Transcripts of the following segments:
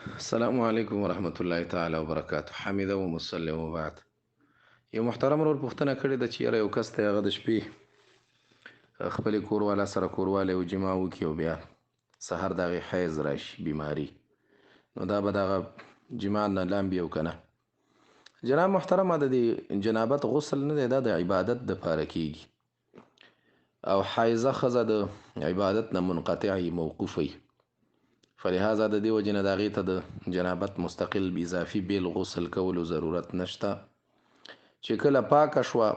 السلام علیکم ورحمت الله تعالی وبرکاته. حمیده و مسلم وبعد. یو محترم ورور پوښتنه کړې ده چې یاره یو کس ته هغه د شپې خپلې کوروالا سره کوروالی او جما وکړي او بیا سحر د هغې حیض راشي بیماري، نو دا به دغه جما نه لامبي او که نه؟ جناب محترمه، د دې جنابت غسل نه دی، دا د عبادت دپاره کیږي او حایضه ښځه د عبادت نه منقطعی موقوفی، فلهذا د دې وجې نه د هغې ته د جنابت مستقل اضافي بیل غسل کولو ضرورت نشته. چې کله پاکه شوه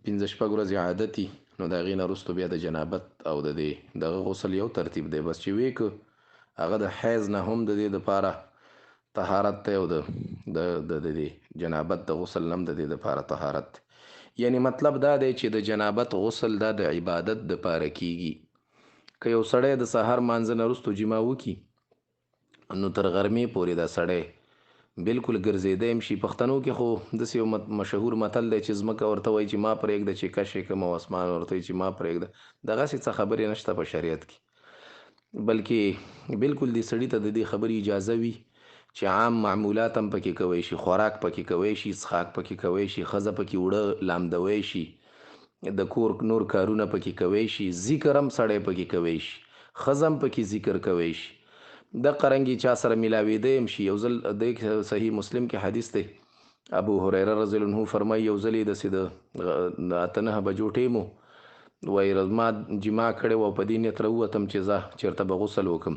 5-6 ورځې عادتي، نو د هغې نه وروستو بیا د جنابت او د دې دغه غسل یو ترتیب دی، بس چې ویې که هغه د حیض نه هم د دې دپاره طهارت دی او د جنابت د غسل نه هم د دې دپاره طهارت دی. یعنی مطلب دا دی چې د جنابت غسل دا د عبادت دپاره کیږي. که یو سړی د سهار مانځه نه وروستو جما وکړي، نو تر غرمې پورې دا سړی بلکل ګرځېدی هم شي. پښتنو کې خو داسې یو مشهور متل دی چې ځمکه ورته وایي چې ما پرېږده چې کش یې کړم، او اسمان ورته وایي چې ما پرېږده. دغسې څه خبرې نشته په شریعت کې، بلکې بلکل دې سړي ته د دې خبرې اجازه وي چې عام معمولات هم پکې کوی شي، خوراک پکې کوی شي، څښاک پکې کوی شي، ښځه پکې وړه لامدوی شي، د کور نور کارونه پکې کوی شي، ذکر هم سړی پکې کوی شي، ښځه هم پکې ذکر کوی شي. د قرنګي چا سره ملاوېدی هم شي. یو ځل د صحیح مسلم کې حدیث دی، ابو هریره رضی الله عنه فرمایي یو ځل یې داسې د 8-9 بجو ټیم و، وایي ما جما کړې وه او په دې نیت راووتم چې زه چېرته به غسل وکړم.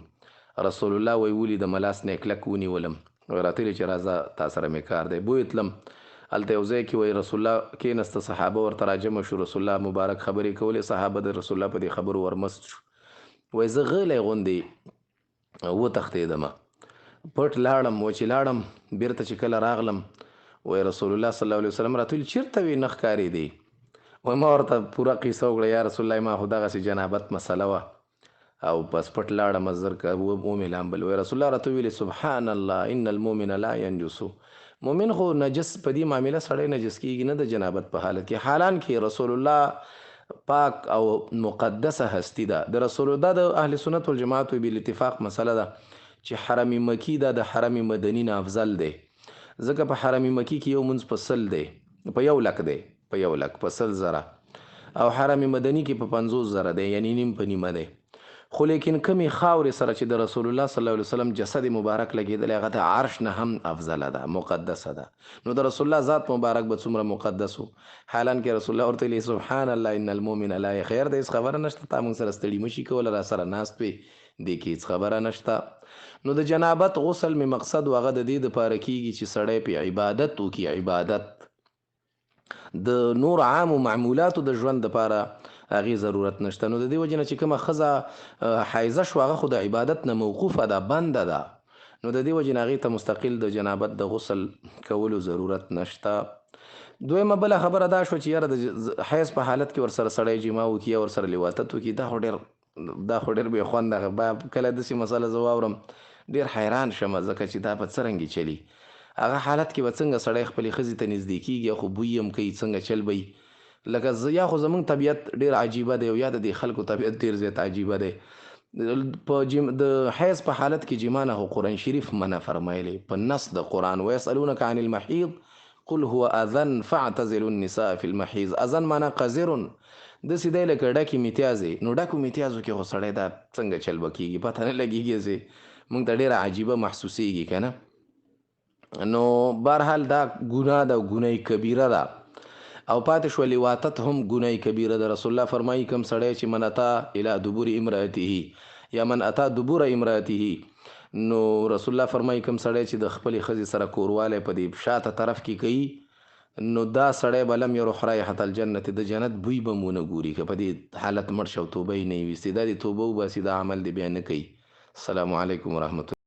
رسول الله وایي ولیدم لاس نه یې کلک ونیولم، راتلې چې راځه تا سره مې کار دی. بوی تلم هلته یو ځای کې وایي رسول الله کېناسته، صحابه ورته راجمع شو، رسول الله مبارک خبرې کولې، صحابه د رسول الله په دې خبرو ورمست شو. وایي زه غلی غوندې وتښتېدم، پټ لاړم. و چې لاړم بیرته چې کله راغلم، وایي رسول الله صلی الله علیه وسلم راته ویل چېرته وې نه ښکارېدې؟ وایي ما ورته پوره قصه وکړه، یا رسول الله ما خو دغسې جنابت مسله وه او بس پټ لاړم، زر ومې لامبل. وایي رسول الله راته ویلې سبحان الله ان المؤمن لا ینجسو، مؤمن خو نجس په دې معامله سړی نجس کیږي نه د جنابت په حالت کې، حالان کې رسول الله پاک او مقدسه هستی ده. د رسول الله د اهل سنت والجماعت بالاتفاق مسله ده چې حرم مکی ده د حرم مدني نه افضل دی، ځکه په حرم مکی کې یو منځ په 100 دی، په 1 لک دی، په 1 لک په 100 زره، او حرم مدني کې په 50 زره دی، یعنی نیم په نیمه دی. خو لیکن کمی خاورې سره چې د رسول الله صلی الله علیه وسلم جسد مبارک لګېدلی، هغه د عرش نه هم افضله ده، مقدسه ده. نو د رسول الله ذات مبارک به څومره مقدس و، حالان کې رسول الله ورته ویلي سبحان الله ان المؤمن لا خیر ده، هېڅ خبره نشته، تا موږ سره ستړي مشي کوله، را سره ناست وې، دې کې هېڅ خبره نشته. نو د جنابت غسل مې مقصد و هغه د دې دپاره کیږي چې سړی پې عبادت وکړي، عبادت د نور عامو معمولاتو د ژوند دپاره هغې ضرورت نشته. نو د دې وجې نه چې کومه ښځه حایضه شوه، هغه خو د عبادت نه موقوفه ده، بنده ده، نو د دې وجې نه هغې ته مستقل د جنابت د غسل کولو ضرورت نشته. دویمه بله خبره دا شوه چې یاره د حیض په حالت کې ورسره سړی جما وکړي یا ورسره لواطت وکړي، دا خو ډېر بې خونده. کله داسې مسله زه واورم ډېر حیران شم، ځکه چې دا به څرنګې چلي، هغه حالت کې به څنګه سړی خپلې ښځې ته نږدې کېږي، خو بوی هم کوي، څنګه چل به وي. لکه یا خو زمونږ طبیعت ډېر عجیبه دی او یا د دې خلکو طبیعت ډېر زیات عجیبه دی. د حیض په حالت کې جما نه خو قرآن شریف منع فرمایلی په نص د قرآن، ویسألونک عن المحیض قل هو اذن فاعتزلوا النساء فی المحیض. اذن معنا قذرن، داسې دی لکه ډکې میتیازې. نو ډکو میتیازو کې خو سړی دا څنګه چل به کېږي، پته نه لګېږي، چې موږ ته ډېره عجیبه محسوسېږي که نه. نو بهرحال دا ګناه ده، ګناه کبیره ده. او پاتې شوه لواطت هم ګناه کبیره ده. رسول الله فرمایي کوم سړی چې من اتا الی دبور امرأته یا من اتا دبور امرأته، نو رسول الله فرمایي کوم سړی چې د خپلې ښځې سره کوروالی په دې شاته طرف کې کوي، نو دا سړی به لم یرح رایحة الجنت، د جنت بوی به مو نه ګوري که په دې حالت مړ شه او توبه یې نه وي ویستې. دا د توبه وباسي، دا عمل دې بیا نه کوي. السلام علیکم ورحمت الله.